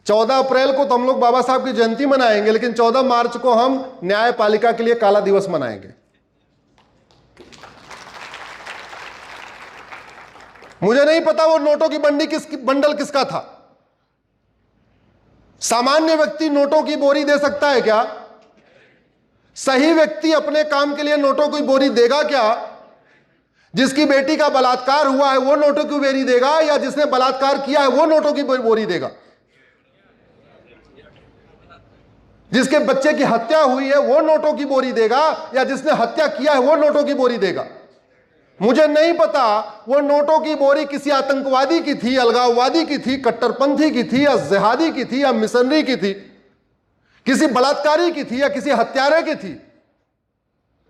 14 अप्रैल को तो हम लोग बाबा साहब की जयंती मनाएंगे, लेकिन 14 मार्च को हम न्यायपालिका के लिए काला दिवस मनाएंगे। मुझे नहीं पता वो नोटों की बंडल किसका था। सामान्य व्यक्ति नोटों की बोरी दे सकता है क्या? सही व्यक्ति अपने काम के लिए नोटों की बोरी देगा क्या? जिसकी बेटी का बलात्कार हुआ है वो नोटों की बोरी देगा, या जिसने बलात्कार किया है वो नोटों की बोरी देगा? जिसके बच्चे की हत्या हुई है वो नोटों की बोरी देगा, या जिसने हत्या किया है वो नोटों की बोरी देगा? मुझे नहीं पता वो नोटों की बोरी किसी आतंकवादी की थी, अलगाववादी की थी, कट्टरपंथी की थी, या जिहादी की थी, या मिशनरी की थी, किसी बलात्कारी की थी, या किसी हत्यारे की थी,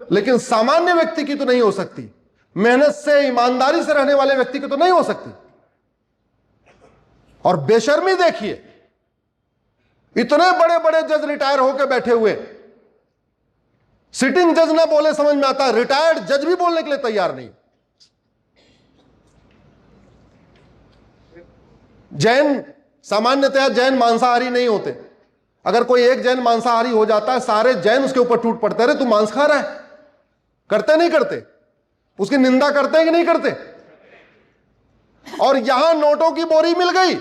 लेकिन सामान्य व्यक्ति की तो नहीं हो सकती। मेहनत से, ईमानदारी से रहने वाले व्यक्ति की तो नहीं हो सकती। और बेशर्मी देखिए, इतने बड़े बड़े जज रिटायर होकर बैठे हुए, सिटिंग जज ना बोले समझ में आता है, रिटायर्ड जज भी बोलने के लिए तैयार नहीं। जैन, सामान्यतया जैन मांसाहारी नहीं होते। अगर कोई एक जैन मांसाहारी हो जाता है, सारे जैन उसके ऊपर टूट पड़ते, अरे तू मांस खा रहा है। करते नहीं करते? उसकी निंदा करते हैं कि नहीं करते? और यहां नोटों की बोरी मिल गई।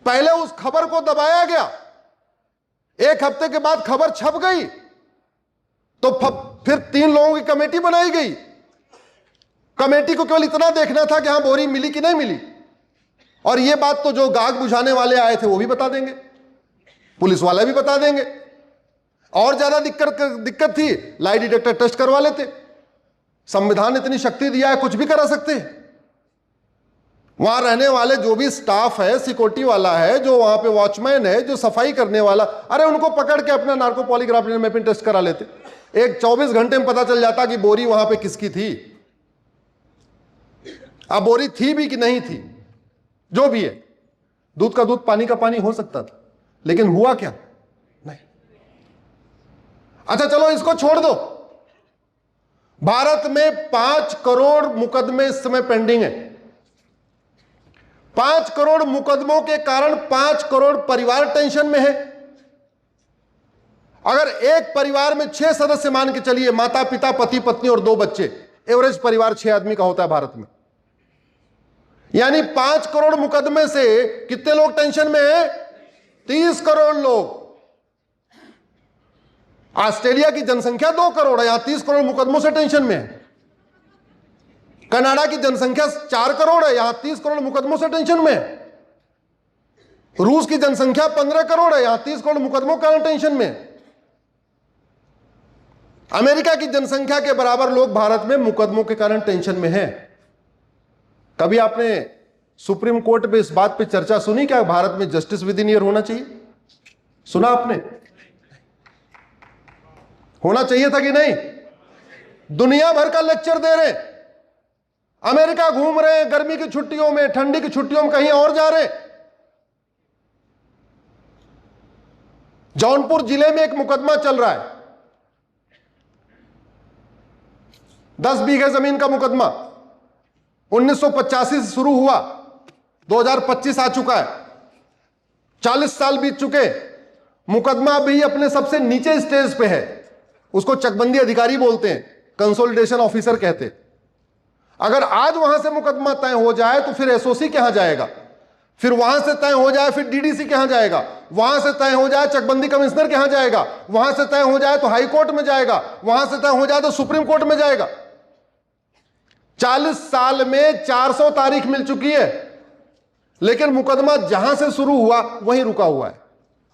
पहले उस खबर को दबाया गया, एक हफ्ते के बाद खबर छप गई, तो फिर 3 लोगों की कमेटी बनाई गई। कमेटी को केवल इतना देखना था कि हां बोरी मिली कि नहीं मिली। और यह बात तो जो गाग बुझाने वाले आए थे वो भी बता देंगे, पुलिस वाले भी बता देंगे। और ज्यादा दिक्कत थी, लाई डिटेक्टर टेस्ट करवा लेते। संविधान इतनी शक्ति दिया है, कुछ भी करा सकते हैं। वहां रहने वाले जो भी स्टाफ है, सिक्योरिटी वाला है, जो वहां पे वॉचमैन है, जो सफाई करने वाला, अरे उनको पकड़ के अपना नार्को पॉलीग्राफ मैपिंग टेस्ट करा लेते। एक 24 घंटे में पता चल जाता कि बोरी वहां पे किसकी थी। अब बोरी थी भी कि नहीं थी, जो भी है, दूध का दूध पानी का पानी हो सकता था, लेकिन हुआ क्या? नहीं। अच्छा चलो इसको छोड़ दो। भारत में 5 करोड़ मुकदमे इस समय पेंडिंग है। 5 करोड़ मुकदमों के कारण 5 करोड़ परिवार टेंशन में है। अगर एक परिवार में 6 सदस्य मान के चलिए, माता पिता, पति पत्नी और 2 बच्चे, एवरेज परिवार 6 आदमी का होता है भारत में, यानी 5 करोड़ मुकदमे से कितने लोग टेंशन में हैं? 30 करोड़ लोग। ऑस्ट्रेलिया की जनसंख्या 2 करोड़ है, यहां 30 करोड़ मुकदमों से टेंशन में है। कनाडा की जनसंख्या 4 करोड़ है, यहां 30 करोड़ मुकदमों से टेंशन में है। रूस की जनसंख्या 15 करोड़ है, यहां 30 करोड़ मुकदमों का टेंशन में है। अमेरिका की जनसंख्या के बराबर लोग भारत में मुकदमों के कारण टेंशन में हैं। कभी आपने सुप्रीम कोर्ट में इस बात पे चर्चा सुनी क्या भारत में जस्टिस विद इन ईयर होना चाहिए? सुना आपने? होना चाहिए था कि नहीं? दुनिया भर का लेक्चर दे रहे, अमेरिका घूम रहे हैं, गर्मी की छुट्टियों में, ठंडी की छुट्टियों में कहीं और जा रहे। जौनपुर जिले में एक मुकदमा चल रहा है, 10 बीघे जमीन का मुकदमा। 1985 से शुरू हुआ, 2025 आ चुका है, 40 साल बीत चुके। मुकदमा अभी अपने सबसे नीचे स्टेज पे है। उसको चकबंदी अधिकारी बोलते हैं, कंसोलिडेशन ऑफिसर कहते हैं। अगर आज वहां से मुकदमा तय हो जाए तो फिर एसओसी के यहां जाएगा, फिर वहां से तय हो जाए फिर डीडीसी के यहां जाएगा, वहां से तय हो जाए चकबंदी कमिश्नर के यहां जाएगा, वहां से तय हो जाए तो हाई कोर्ट में जाएगा, वहां से तय हो जाए तो सुप्रीम कोर्ट में जाएगा। 40 साल में 400 तारीख मिल चुकी है, लेकिन मुकदमा जहां से शुरू हुआ वहीं रुका हुआ है।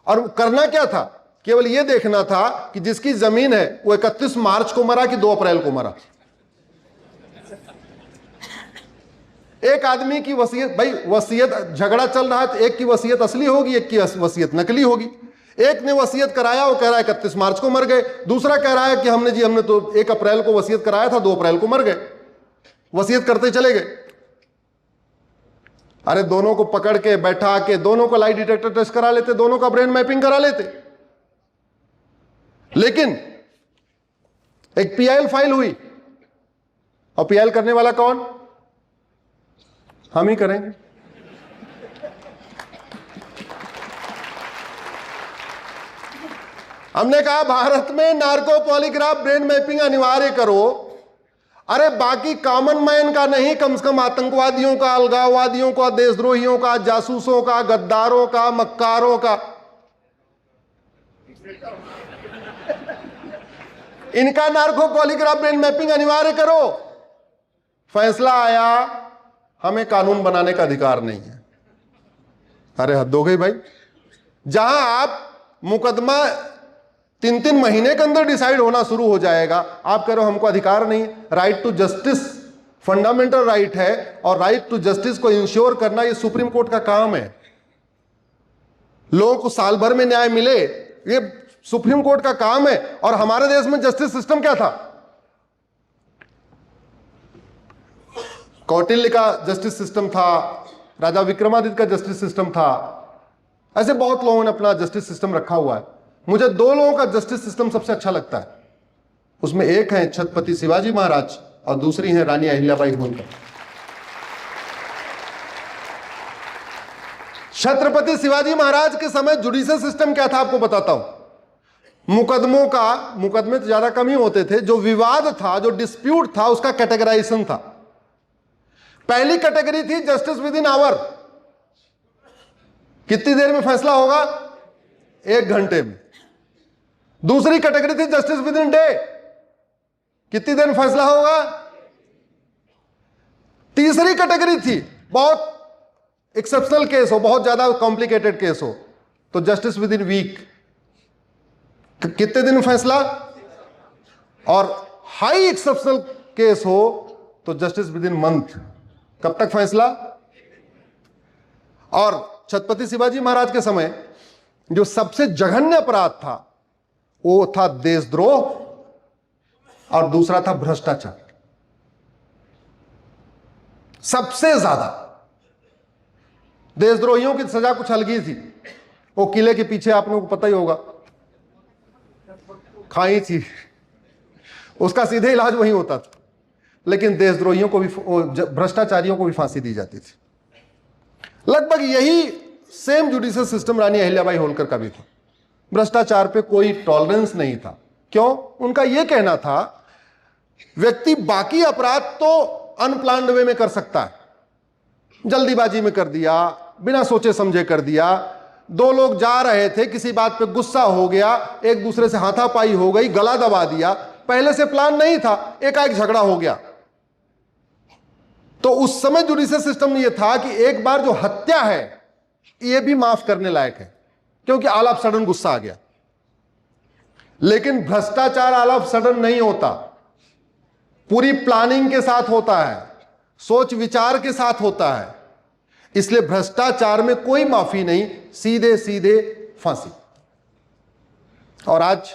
और करना क्या था? केवल यह देखना था कि जिसकी जमीन है वो 31 मार्च को मरा कि 2 अप्रैल को मरा। एक आदमी की वसीयत, भाई वसीयत झगड़ा चल रहा है तो एक की वसीयत असली होगी, एक की वसीयत नकली होगी। एक ने वसीयत कराया, वो कह रहा है 31 मार्च को मर गए, दूसरा कह रहा है कि हमने तो 1 अप्रैल को वसीयत कराया था, 2 अप्रैल को मर गए, वसीयत करते चले गए। अरे दोनों को पकड़ के बैठा के दोनों को लाई डिटेक्टर टेस्ट करा लेते, दोनों का ब्रेन मैपिंग करा लेते। लेकिन एक पीआईएल फाइल हुई, और पीआईएल करने वाला कौन? हम ही करेंगे। हमने कहा भारत में नार्को पॉलीग्राफ ब्रेन मैपिंग अनिवार्य करो। अरे बाकी कॉमन मैन का नहीं, कम से कम आतंकवादियों का, अलगाववादियों का, देशद्रोहियों का, जासूसों का, गद्दारों का, मक्कारों का, इनका नार्को पॉलीग्राफ ब्रेन मैपिंग अनिवार्य करो। फैसला आया हमें कानून बनाने का अधिकार नहीं है। अरे हद हो गई भाई। जहां आप मुकदमा 3-3 महीने के अंदर डिसाइड होना शुरू हो जाएगा, आप कह रहे हो हमको अधिकार नहीं। Right to justice fundamental right है, और राइट टू जस्टिस को इंश्योर करना ये सुप्रीम कोर्ट का काम है। लोगों को साल भर में न्याय मिले, ये सुप्रीम कोर्ट का काम है। और हमारे देश में जस्टिस सिस्टम क्या था? कौटिल्य का जस्टिस सिस्टम था, राजा विक्रमादित्य का जस्टिस सिस्टम था। ऐसे बहुत लोगों ने अपना जस्टिस सिस्टम रखा हुआ है। मुझे 2 लोगों का जस्टिस सिस्टम सबसे अच्छा लगता है। उसमें एक है छत्रपति शिवाजी महाराज और दूसरी है रानी अहिल्याबाई होलकर। छत्रपति शिवाजी महाराज के समय जुडिशियल सिस्टम क्या था आपको बताता हूं। मुकदमे तो ज्यादा कम ही होते थे। जो विवाद था, जो डिस्प्यूट था, उसका कैटेगराइजेशन था। पहली कैटेगरी थी जस्टिस विद इन आवर, कितनी देर में फैसला होगा? 1 घंटे में। दूसरी कैटेगरी थी जस्टिस विद इन डे, कितनी देर में फैसला होगा? तीसरी कैटेगरी थी बहुत एक्सेप्शनल केस हो, बहुत ज्यादा कॉम्प्लिकेटेड केस हो, तो जस्टिस विद इन वीक, कितने दिन में फैसला? और हाई एक्सेप्शनल केस हो तो जस्टिस विद इन मंथ, कब तक फैसला? और छत्रपति शिवाजी महाराज के समय जो सबसे जघन्य अपराध था वो था देशद्रोह और दूसरा था भ्रष्टाचार। सबसे ज्यादा देशद्रोहियों की सजा कुछ अलग ही थी। वो किले के पीछे आप लोगों को पता ही होगा, खाई थी, उसका सीधे इलाज वहीं होता था। लेकिन देशद्रोहियों को भी, भ्रष्टाचारियों को भी फांसी दी जाती थी। लगभग यही सेम जुडिशियल सिस्टम रानी अहिल्याबाई होलकर का भी था। भ्रष्टाचार पे कोई टॉलरेंस नहीं था। क्यों? उनका यह कहना था व्यक्ति बाकी अपराध तो अनप्लान्ड वे में कर सकता है, जल्दीबाजी में कर दिया, बिना सोचे समझे कर दिया। 2 लोग जा रहे थे, किसी बात पे गुस्सा हो गया, एक दूसरे से हाथापाई हो गई, गला दबा दिया, पहले से प्लान नहीं था, एकाएक झगड़ा हो गया। तो उस समय जुडिशियल सिस्टम में यह था कि एक बार जो हत्या है यह भी माफ करने लायक है, क्योंकि ऑल ऑफ सडन गुस्सा आ गया। लेकिन भ्रष्टाचार ऑल ऑफ सडन नहीं होता, पूरी प्लानिंग के साथ होता है, सोच विचार के साथ होता है। इसलिए भ्रष्टाचार में कोई माफी नहीं, सीधे सीधे फांसी। और आज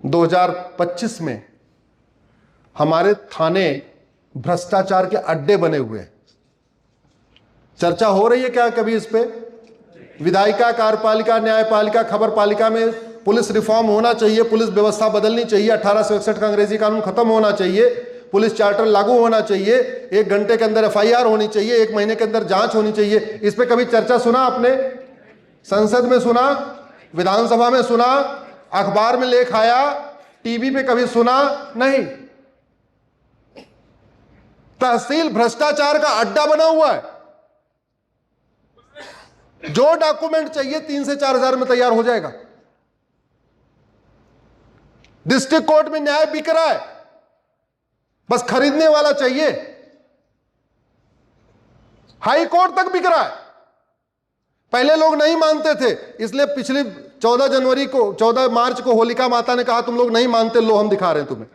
2025 में हमारे थाने भ्रष्टाचार के अड्डे बने हुए हैं। चर्चा हो रही है क्या कभी इस पे? विधायिका, कार्यपालिका, न्यायपालिका, खबरपालिका में पुलिस रिफॉर्म होना चाहिए, पुलिस व्यवस्था बदलनी चाहिए, 1861 का अंग्रेजी कानून खत्म होना चाहिए, पुलिस चार्टर लागू होना चाहिए, 1 घंटे के अंदर FIR होनी चाहिए, 1 महीने के अंदर जांच होनी चाहिए। इस पे कभी चर्चा सुना आपने? संसद में सुना, विधानसभा में सुना, अखबार में लेख आया, टीवी पे कभी सुना नहीं। तहसील भ्रष्टाचार का अड्डा बना हुआ है। जो डॉक्यूमेंट चाहिए 3 से 4 हजार में तैयार हो जाएगा। डिस्ट्रिक्ट कोर्ट में न्याय बिक रहा है, बस खरीदने वाला चाहिए। हाई कोर्ट तक बिक रहा है। पहले लोग नहीं मानते थे, इसलिए पिछली 14 मार्च को होलिका माता ने कहा तुम लोग नहीं मानते, लो हम दिखा रहे हैं तुम्हें।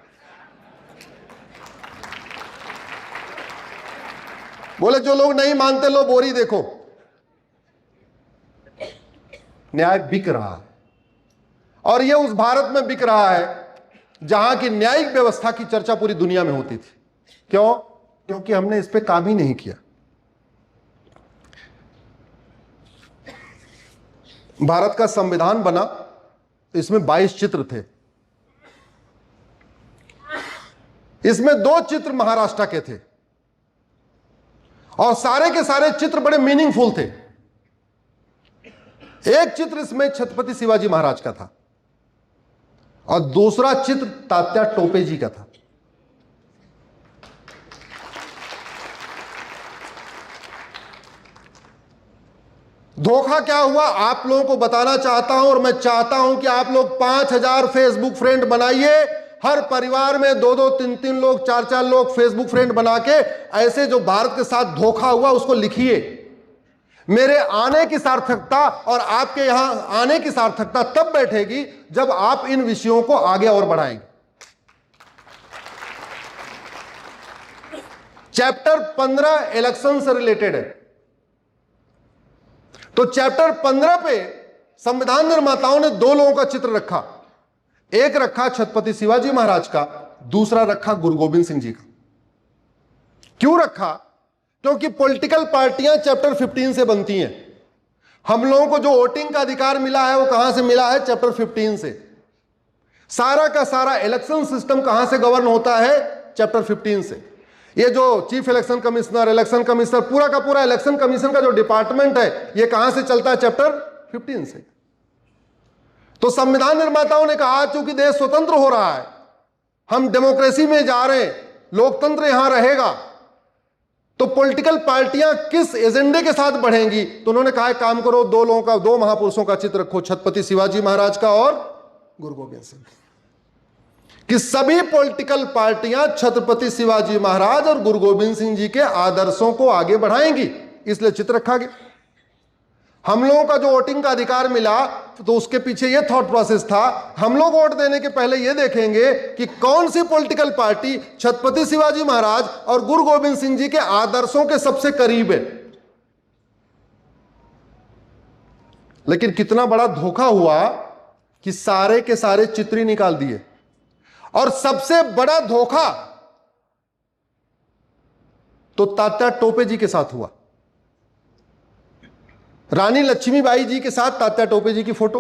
बोले जो लोग नहीं मानते लो बोरी देखो। न्याय बिक रहा है, और यह उस भारत में बिक रहा है जहां की न्यायिक व्यवस्था की चर्चा पूरी दुनिया में होती थी। क्यों? क्योंकि हमने इस पे काम ही नहीं किया। भारत का संविधान बना, इसमें 22 चित्र थे। इसमें 2 चित्र महाराष्ट्र के थे, और सारे के सारे चित्र बड़े मीनिंगफुल थे। एक चित्र इसमें छत्रपति शिवाजी महाराज का था। और दूसरा चित्र तात्या टोपे जी का था। धोखा क्या हुआ आप लोगों को बताना चाहता हूं, और मैं चाहता हूं कि आप लोग 5000 फेसबुक फ्रेंड बनाइए। हर परिवार में 2-2, 3-3 लोग, 4-4 लोग फेसबुक फ्रेंड बना के ऐसे जो भारत के साथ धोखा हुआ उसको लिखिए। मेरे आने की सार्थकता और आपके यहां आने की सार्थकता तब बैठेगी जब आप इन विषयों को आगे और बढ़ाएंगे। चैप्टर 15 इलेक्शन से रिलेटेड है, तो चैप्टर 15 पे संविधान निर्माताओं ने 2 लोगों का चित्र रखा। एक रखा छत्रपति शिवाजी महाराज का, दूसरा रखा गुरु गोविंद सिंह जी का। क्यों रखा? क्योंकि पॉलिटिकल पार्टियां चैप्टर 15 से बनती हैं। हम लोगों को जो वोटिंग का अधिकार मिला है वो कहां से मिला है? चैप्टर 15 से। सारा का सारा इलेक्शन सिस्टम कहां से गवर्न होता है? चैप्टर 15 से। ये जो chief election commissioner, election commissioner, पूरा का पूरा इलेक्शन कमीशन का जो डिपार्टमेंट है ये कहां से चलता है? चैप्टर 15 से। तो संविधान निर्माताओं ने कहा चूंकि देश स्वतंत्र हो रहा है, हम डेमोक्रेसी में जा रहे हैं, लोकतंत्र यहां रहेगा, तो पॉलिटिकल पार्टियां किस एजेंडे के साथ बढ़ेंगी? तो उन्होंने कहा काम करो, 2 लोगों का, 2 महापुरुषों का चित्र रखो, छत्रपति शिवाजी महाराज का और गुरु गोविंद सिंह, कि सभी पॉलिटिकल पार्टियां छत्रपति शिवाजी महाराज और गुरु गोविंद सिंह जी के आदर्शों को आगे बढ़ाएंगी, इसलिए चित्र रखा गया। हम लोगों का जो वोटिंग का अधिकार मिला तो उसके पीछे यह थॉट प्रोसेस था, हम लोग वोट देने के पहले यह देखेंगे कि कौन सी पॉलिटिकल पार्टी छत्रपति शिवाजी महाराज और गुरु गोविंद सिंह जी के आदर्शों के सबसे करीब है। लेकिन कितना बड़ा धोखा हुआ कि सारे के सारे चित्र ही निकाल दिए। और सबसे बड़ा धोखा तो तात्या टोपे जी के साथ हुआ। रानी लक्ष्मीबाई जी के साथ तात्या टोपे जी की फोटो,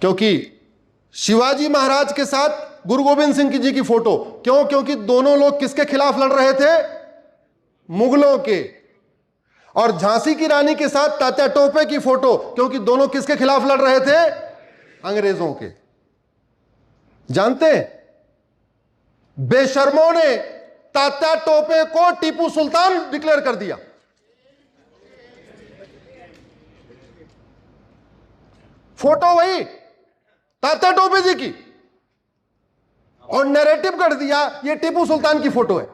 क्योंकि शिवाजी महाराज के साथ गुरु गोविंद सिंह जी की फोटो। क्यों? क्योंकि दोनों लोग किसके खिलाफ लड़ रहे थे? मुगलों के। और झांसी की रानी के साथ तात्या टोपे की फोटो, क्योंकि दोनों किसके खिलाफ लड़ रहे थे? अंग्रेजों के। जानते हैं बेशर्मों ने तात्या टोपे को टीपू सुल्तान डिक्लेयर कर दिया। फोटो वही तात्या टोपे जी की, और नैरेटिव कर दिया ये टीपू सुल्तान की फोटो है।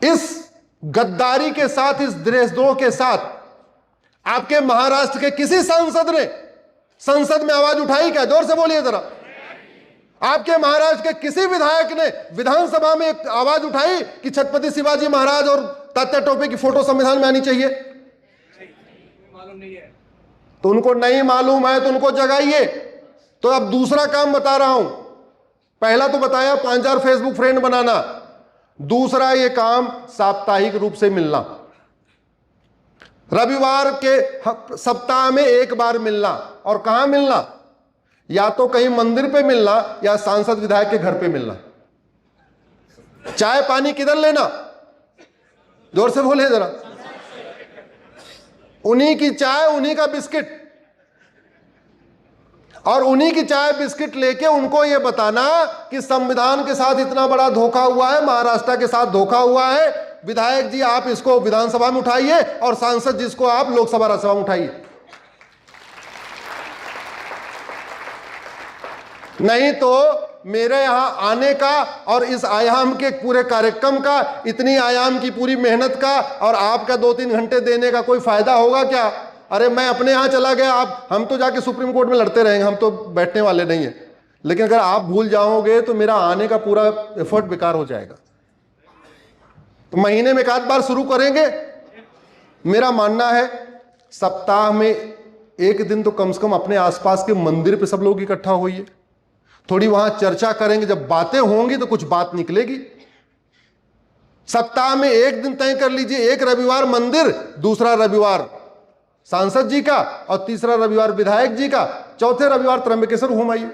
इस गद्दारी के साथ, इस देशद्रोह के साथ आपके महाराष्ट्र के किसी सांसद ने संसद में आवाज उठाई क्या? जोर से बोलिए जरा। आपके महाराष्ट्र के किसी विधायक ने विधानसभा में एक आवाज उठाई कि छत्रपति शिवाजी महाराज और तात्या टोपे की फोटो संविधान में आनी चाहिए? मालूम नहीं है। तो उनको नहीं मालूम है तो उनको जगाइए। तो अब दूसरा काम बता रहा हूं। पहला तो बताया 5,000 फेसबुक फ्रेंड बनाना, दूसरा ये काम साप्ताहिक रूप से मिलना, रविवार के सप्ताह में 1 बार मिलना। और कहां मिलना? या तो कहीं मंदिर पे मिलना या सांसद विधायक के घर पे मिलना। चाय पानी किधर लेना? जोर से बोले जरा। उन्हीं की चाय, उन्हीं का बिस्किट, और उन्हीं की चाय बिस्किट लेके उनको यह बताना कि संविधान के साथ इतना बड़ा धोखा हुआ है, महाराष्ट्र के साथ धोखा हुआ है, विधायक जी आप इसको विधानसभा में उठाइए और सांसद जिसको आप लोकसभा राज्यसभा में उठाइए। नहीं तो मेरे यहां आने का और इस आयाम के पूरे कार्यक्रम का, इतनी आयाम की पूरी मेहनत का और आपका 2-3 घंटे देने का कोई फायदा होगा क्या? अरे मैं अपने यहां चला गया, आप हम तो जाके सुप्रीम कोर्ट में लड़ते रहेंगे, हम तो बैठने वाले नहीं है। लेकिन अगर आप भूल जाओगे तो मेरा आने का पूरा एफर्ट बेकार हो जाएगा। तो महीने में 1 बार शुरू करेंगे। मेरा मानना है सप्ताह में 1 दिन तो कम से कम अपने आसपास के मंदिर पे सब लोग इकट्ठा होइए, थोड़ी वहां चर्चा करेंगे। जब बातें होंगी तो कुछ बात निकलेगी। सप्ताह में 1 दिन तय कर लीजिए, 1 रविवार मंदिर, दूसरा रविवार सांसद जी का और तीसरा रविवार विधायक जी का, चौथे रविवार त्र्यंबकेश्वर घूम आइए।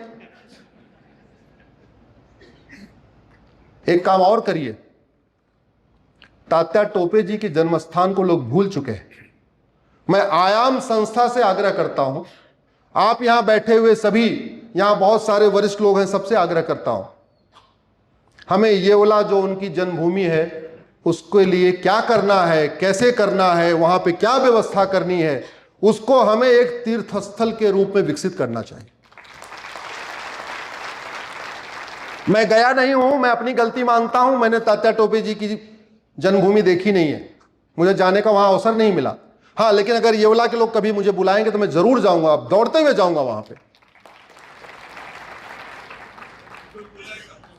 एक काम और करिए, तात्या टोपे जी के जन्म स्थान को लोग भूल चुके हैं, मैं आयाम संस्था से आग्रह करता हूं, आप यहां बैठे हुए सभी, यहां बहुत सारे वरिष्ठ लोग हैं, सबसे आग्रह करता हूं, हमें येवला जो उनकी जन्मभूमि है उसके लिए क्या करना है, कैसे करना है, वहां पे क्या व्यवस्था करनी है, उसको हमें एक तीर्थस्थल के रूप में विकसित करना चाहिए। मैं गया नहीं हूं, मैं अपनी गलती मानता हूं, मैंने तात्या टोपे जी की जन्मभूमि देखी नहीं है, मुझे जाने का वहां अवसर नहीं मिला। हाँ, लेकिन अगर येवला के लोग कभी मुझे बुलाएंगे तो मैं जरूर जाऊंगा, दौड़ते हुए जाऊंगा वहां पे।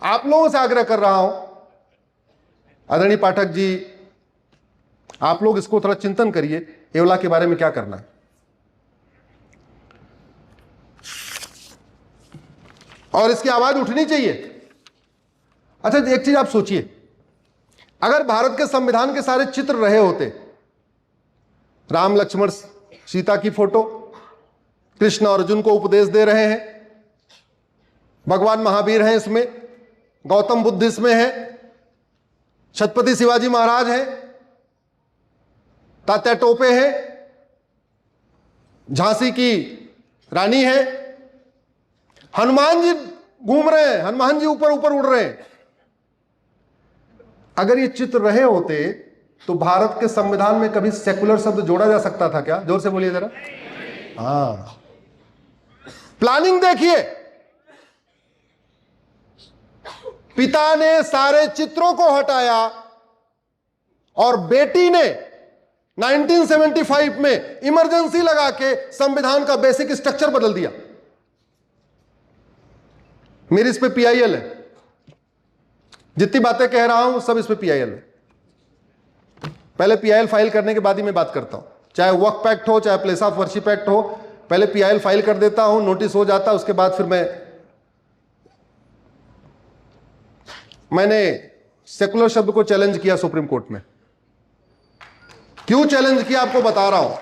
आप लोगों से आग्रह कर रहा हूं, आदरणीय पाठक जी, आप लोग इसको थोड़ा चिंतन करिए, येवला के बारे में क्या करना है। और इसकी आवाज उठनी चाहिए। अच्छा, एक चीज आप सोचिए, अगर भारत के संविधान के सारे चित्र रहे होते, राम लक्ष्मण सीता की फोटो, कृष्ण अर्जुन को उपदेश दे रहे हैं, भगवान महावीर हैं इसमें, गौतम बुद्ध इसमें है, छत्रपति शिवाजी महाराज है, तात्या टोपे है, झांसी की रानी है, हनुमान जी घूम रहे हैं, हनुमान जी ऊपर ऊपर उड़ रहे हैं। अगर ये चित्र रहे होते तो भारत के संविधान में कभी सेकुलर शब्द जोड़ा जा सकता था क्या? जोर से बोलिए जरा। हाँ, प्लानिंग देखिए, पिता ने सारे चित्रों को हटाया और बेटी ने 1975 में इमरजेंसी लगा के संविधान का बेसिक स्ट्रक्चर बदल दिया। मेरी इस पे पीआईएल है, जितनी बातें कह रहा हूं सब इस पे पीआईएल है। पहले पीआईएल फाइल करने के बाद ही मैं बात करता हूं, चाहे वक्फ एक्ट हो, चाहे प्लेस ऑफ वर्शिप एक्ट हो, पहले पीआईएल फाइल कर देता हूं, नोटिस हो जाता, उसके बाद फिर मैंने सेकुलर शब्द को चैलेंज किया सुप्रीम कोर्ट में। क्यों चैलेंज किया आपको बता रहा हूं।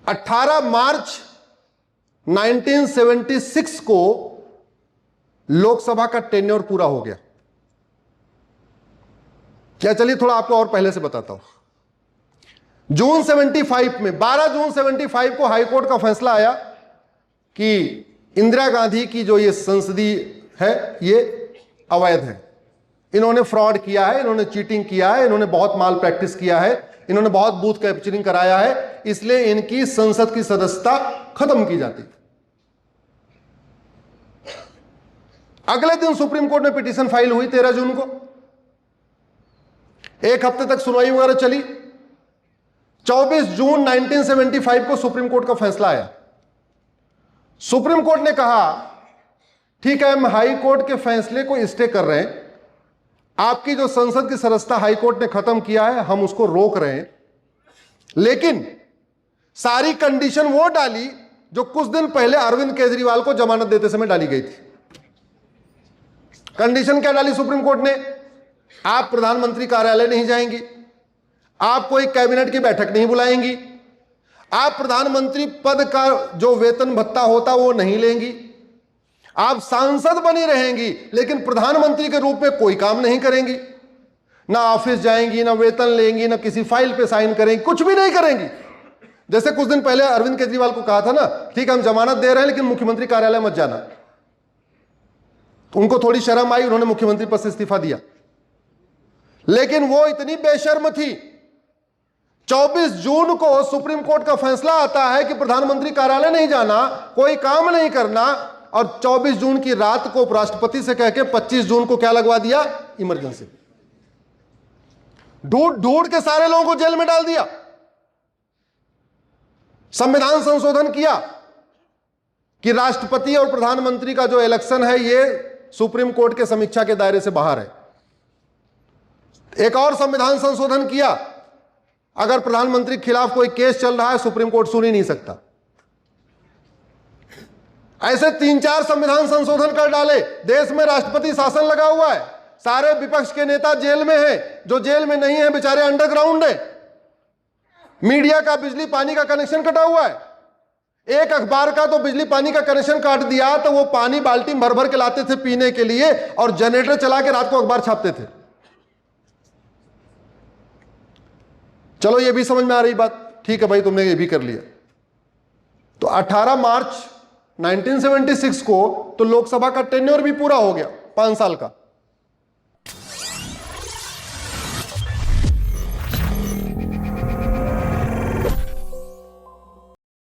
अठारह मार्च 1976 को लोकसभा का टेन्योर पूरा हो गया। क्या, चलिए थोड़ा आपको और पहले से बताता हूं। जून 75 में, 12 जून 75 को हाईकोर्ट का फैसला आया कि इंदिरा गांधी की जो ये संसदीय है ये अवैध है, इन्होंने फ्रॉड किया है, इन्होंने चीटिंग किया है, इन्होंने बहुत माल प्रैक्टिस किया है, इन्होंने बहुत बूथ कैप्चरिंग कराया है, इसलिए इनकी संसद की सदस्यता खत्म की जाती। अगले दिन सुप्रीम कोर्ट में पिटीशन फाइल हुई 13 जून को, एक हफ्ते तक सुनवाई वगैरह चली। 24 जून 1975 को सुप्रीम कोर्ट का फैसला आया। सुप्रीम कोर्ट ने कहा ठीक है, हम हाई कोर्ट के फैसले को स्टे कर रहे हैं, आपकी जो संसद की सदस्यता हाई कोर्ट ने खत्म किया है हम उसको रोक रहे हैं, लेकिन सारी कंडीशन वो डाली जो कुछ दिन पहले अरविंद केजरीवाल को जमानत देते समय डाली गई थी। कंडीशन क्या डाली सुप्रीम कोर्ट ने? आप प्रधानमंत्री कार्यालय नहीं जाएंगी, आप कोई कैबिनेट की बैठक नहीं बुलाएंगी, आप प्रधानमंत्री पद का जो वेतन भत्ता होता वो नहीं लेंगी, आप सांसद बनी रहेंगी लेकिन प्रधानमंत्री के रूप में कोई काम नहीं करेंगी, ना ऑफिस जाएंगी, ना वेतन लेंगी, ना किसी फाइल पे साइन करेंगी, कुछ भी नहीं करेंगी। जैसे कुछ दिन पहले अरविंद केजरीवाल को कहा था ना, ठीक है हम जमानत दे रहे हैं लेकिन मुख्यमंत्री कार्यालय मत जाना। उनको थोड़ी शर्म आई, उन्होंने मुख्यमंत्री पद से इस्तीफा दिया, लेकिन वो इतनी बेशर्म थी। 24 जून को सुप्रीम कोर्ट का फैसला आता है कि प्रधानमंत्री कार्यालय नहीं जाना, कोई काम नहीं करना, और 24 जून की रात को उपराष्ट्रपति से कह के 25 जून को क्या लगवा दिया? इमरजेंसी। ढूंढ ढूंढ के सारे लोगों को जेल में डाल दिया। संविधान संशोधन किया कि राष्ट्रपति और प्रधानमंत्री का जो इलेक्शन है ये सुप्रीम कोर्ट के समीक्षा के दायरे से बाहर है। एक और संविधान संशोधन किया, अगर प्रधानमंत्री के खिलाफ कोई केस चल रहा है सुप्रीम कोर्ट सुन ही नहीं सकता। ऐसे 3-4 संविधान संशोधन कर डाले। देश में राष्ट्रपति शासन लगा हुआ है, सारे विपक्ष के नेता जेल में हैं, जो जेल में नहीं है बेचारे अंडरग्राउंड है। मीडिया का बिजली पानी का कनेक्शन कटा हुआ है। एक अखबार का तो बिजली पानी का कनेक्शन काट दिया तो वो पानी बाल्टी भर भर के लाते थे पीने के लिए और जनरेटर चला के रात को अखबार छापते थे। चलो ये भी समझ में आ रही बात, ठीक है भाई तुमने ये भी कर लिया। तो 18 मार्च 1976 को तो लोकसभा का टेन्योर भी पूरा हो गया 5 साल का।